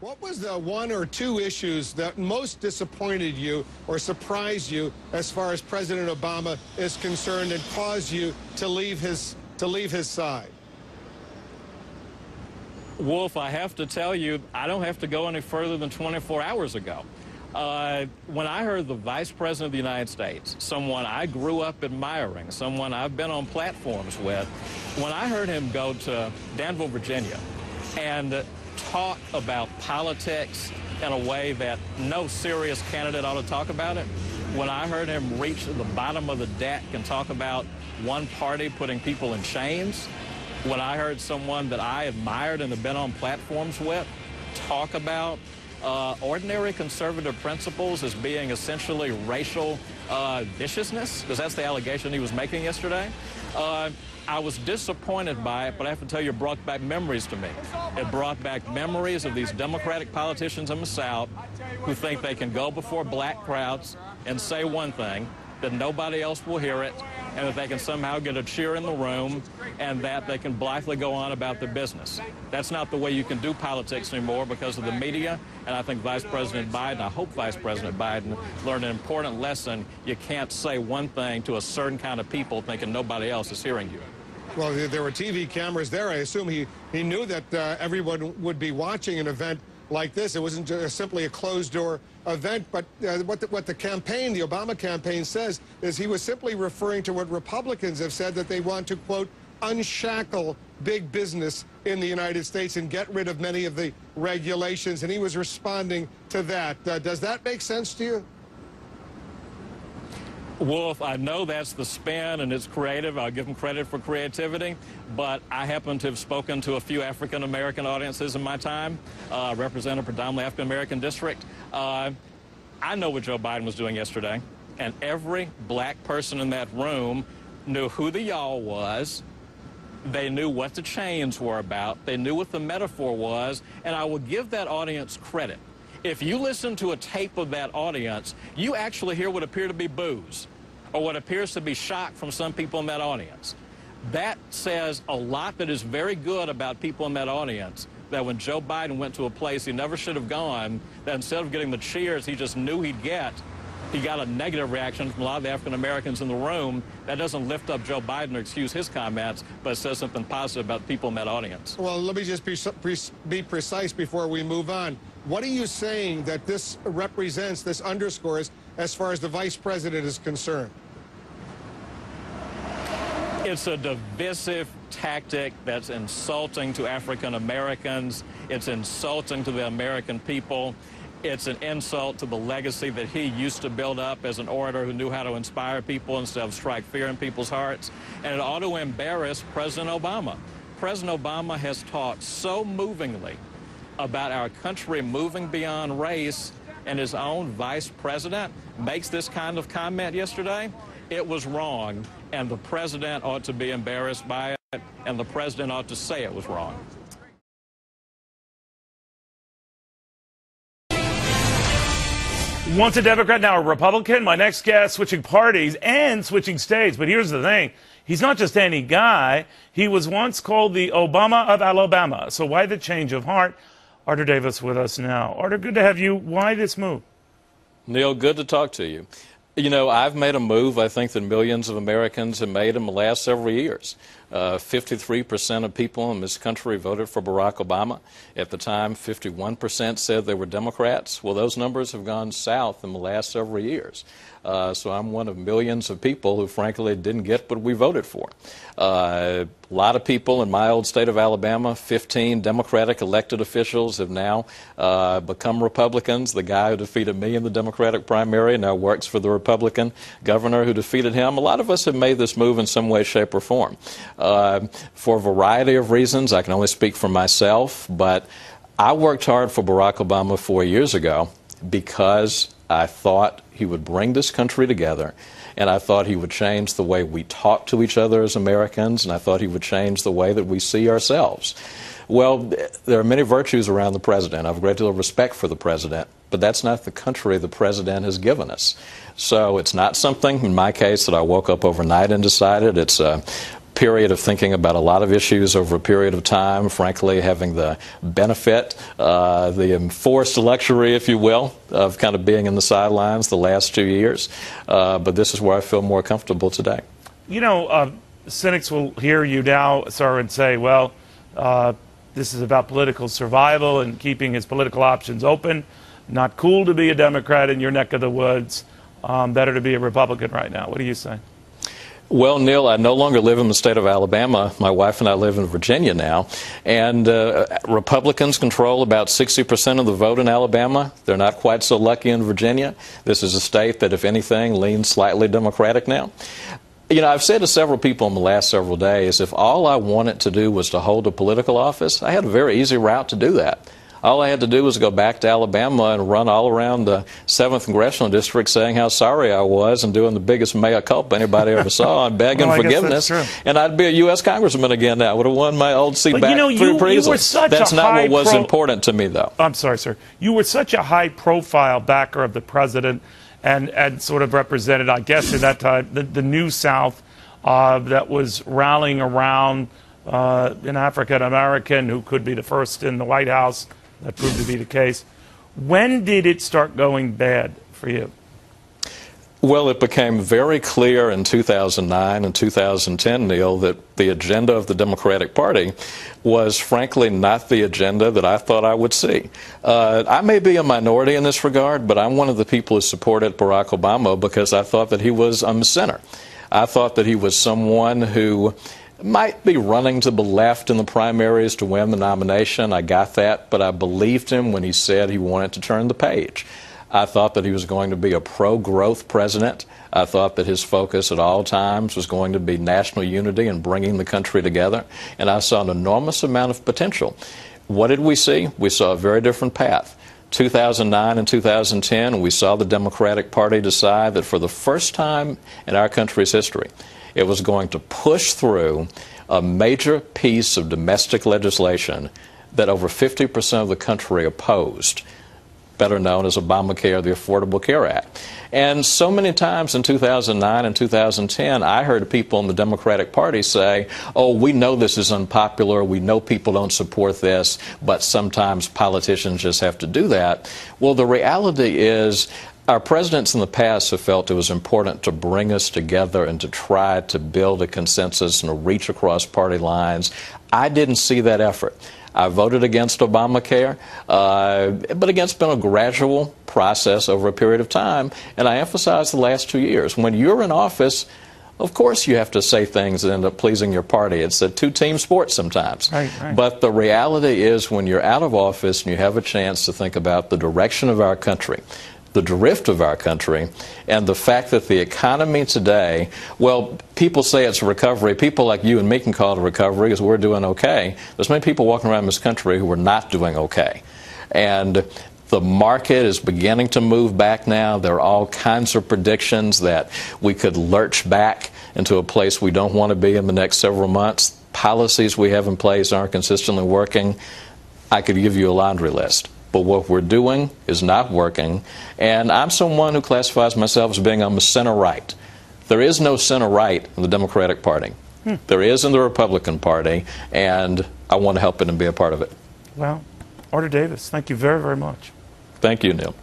What was the one or two issues that most disappointed you or surprised you as far as President Obama is concerned and caused you to leave his side? Wolf, I have to tell you, I don't have to go any further than 24 hours ago. When I heard the Vice President of the United States, someone I grew up admiring, someone I've been on platforms with, when I heard him go to Danville, Virginia, and talk about politics in a way that no serious candidate ought to talk about it, when I heard him reach the bottom of the deck and talk about one party putting people in chains, when I heard someone that I admired and have been on platforms with talk about ordinary conservative principles as being essentially racial viciousness, because that's the allegation he was making yesterday, I was disappointed by it, but I have to tell you, it brought back memories to me. It brought back memories of these Democratic politicians in the South who think they can go before black crowds and say one thing, that nobody else will hear it, and that they can somehow get a cheer in the room, and that they can blithely go on about their business. That's not the way you can do politics anymore because of the media, and I think Vice President Biden, I hope Vice President Biden learned an important lesson. You can't say one thing to a certain kind of people thinking nobody else is hearing you. Well, there were TV cameras there. I assume he knew that everyone would be watching an event like this. It wasn't just simply a closed-door event, but what the campaign, the Obama campaign, says is he was simply referring to what Republicans have said, that they want to, quote, unshackle big business in the United States and get rid of many of the regulations, and he was responding to that. Does that make sense to you? Wolf, I know that's the spin, and it's creative. I'll give him credit for creativity, but I happen to have spoken to a few African-American audiences in my time, represent a predominantly African-American district. I know what Joe Biden was doing yesterday, and every black person in that room knew who the y'all was. They knew what the chains were about. They knew what the metaphor was, and I will give that audience credit. If you listen to a tape of that audience, you actually hear what appear to be boos or what appears to be shock from some people in that audience. That says a lot that is very good about people in that audience, that when Joe Biden went to a place he never should have gone, that instead of getting the cheers he just knew he'd get, he got a negative reaction from a lot of the African Americans in the room. That doesn't lift up Joe Biden or excuse his comments, but it says something positive about people in that audience. Well, let me just be precise before we move on. What are you saying that this represents, this underscores, as far as the vice president is concerned? It's a divisive tactic that's insulting to African Americans. It's insulting to the American people. It's an insult to the legacy that he used to build up as an orator who knew how to inspire people instead of strike fear in people's hearts. And it ought to embarrass President Obama. President Obama has talked so movingly about our country moving beyond race, and his own vice president makes this kind of comment yesterday. It was wrong, and the president ought to be embarrassed by it, and the president ought to say it was wrong. Once a Democrat, now a Republican. My next guest switching parties and switching states. But here's the thing. He's not just any guy. He was once called the Obama of Alabama. So why the change of heart? Arther Davis with us now. Arther, good to have you. Why this move? Neil, good to talk to you. You know, I've made a move I think that millions of Americans have made in the last several years. 53% of people in this country voted for Barack Obama. At the time, 51% said they were Democrats. Well, those numbers have gone south in the last several years. So I'm one of millions of people who, frankly, didn't get what we voted for. A lot of people in my old state of Alabama, 15 Democratic elected officials have now become Republicans. The guy who defeated me in the Democratic primary now works for the Republican governor who defeated him. A lot of us have made this move in some way, shape, or form. For a variety of reasons. I can only speak for myself, but I worked hard for Barack Obama 4 years ago because I thought he would bring this country together, and I thought he would change the way we talk to each other as Americans, and I thought he would change the way that we see ourselves. Well, there are many virtues around the president. I have a great deal of respect for the president, but that's not the country the president has given us. So it's not something, in my case, that I woke up overnight and decided. It's period of thinking about a lot of issues over a period of time, frankly, having the benefit, the enforced luxury, if you will, of kind of being in the sidelines the last 2 years. But this is where I feel more comfortable today. You know, cynics will hear you now, sir, and say, well, this is about political survival and keeping his political options open. Not cool to be a Democrat in your neck of the woods. Better to be a Republican right now. What do you say? Well, Neil, I no longer live in the state of Alabama. My wife and I live in Virginia now. And Republicans control about 60% of the vote in Alabama. They're not quite so lucky in Virginia. This is a state that, if anything, leans slightly Democratic now. You know, I've said to several people in the last several days, if all I wanted to do was to hold a political office, I had a very easy route to do that. All I had to do was go back to Alabama and run all around the 7th Congressional District saying how sorry I was and doing the biggest mea culpa anybody ever saw and begging forgiveness. And I'd be a U.S. Congressman again now. I would have won my old seat back through appraisal. That's not what was important to me, though. I'm sorry, sir. You were such a high-profile backer of the president and sort of represented, I guess, at that time, the New South that was rallying around an African-American who could be the first in the White House. That proved to be the case. When did it start going bad for you? Well, it became very clear in 2009 and 2010, Neil, that the agenda of the Democratic Party was, frankly, not the agenda that I thought I would see. I may be a minority in this regard, but I'm one of the people who supported Barack Obama because I thought that he was a center. I thought that he was someone who might be running to the left in the primaries to win the nomination. I got that, but I believed him when he said he wanted to turn the page. I thought that he was going to be a pro-growth president. I thought that his focus at all times was going to be national unity and bringing the country together. And I saw an enormous amount of potential. What did we see? We saw a very different path. 2009 and 2010, we saw the Democratic Party decide that for the first time in our country's history, it was going to push through a major piece of domestic legislation that over 50% of the country opposed, better known as Obamacare, the Affordable Care Act. And so many times in 2009 and 2010, I heard people in the Democratic Party say, oh, we know this is unpopular, we know people don't support this, but sometimes politicians just have to do that. Well, the reality is, our presidents in the past have felt it was important to bring us together and to try to build a consensus and to reach across party lines. I didn't see that effort. I voted against Obamacare, but again, it's been a gradual process over a period of time, and I emphasize the last 2 years. When you're in office, of course you have to say things that end up pleasing your party. It's a two-team sport sometimes. Right. But the reality is when you're out of office and you have a chance to think about the direction of our country, the drift of our country, and the fact that the economy today, well, people say it's a recovery. People like you and me can call it a recovery because we're doing okay. There's many people walking around this country who are not doing okay. And the market is beginning to move back now. There are all kinds of predictions that we could lurch back into a place we don't want to be in the next several months. Policies we have in place aren't consistently working. I could give you a laundry list. But what we're doing is not working. And I'm someone who classifies myself as being on the center-right. There is no center-right in the Democratic Party. There is in the Republican Party, and I want to help it and be a part of it. Well, Arthur Davis, thank you very, very much. Thank you, Neil.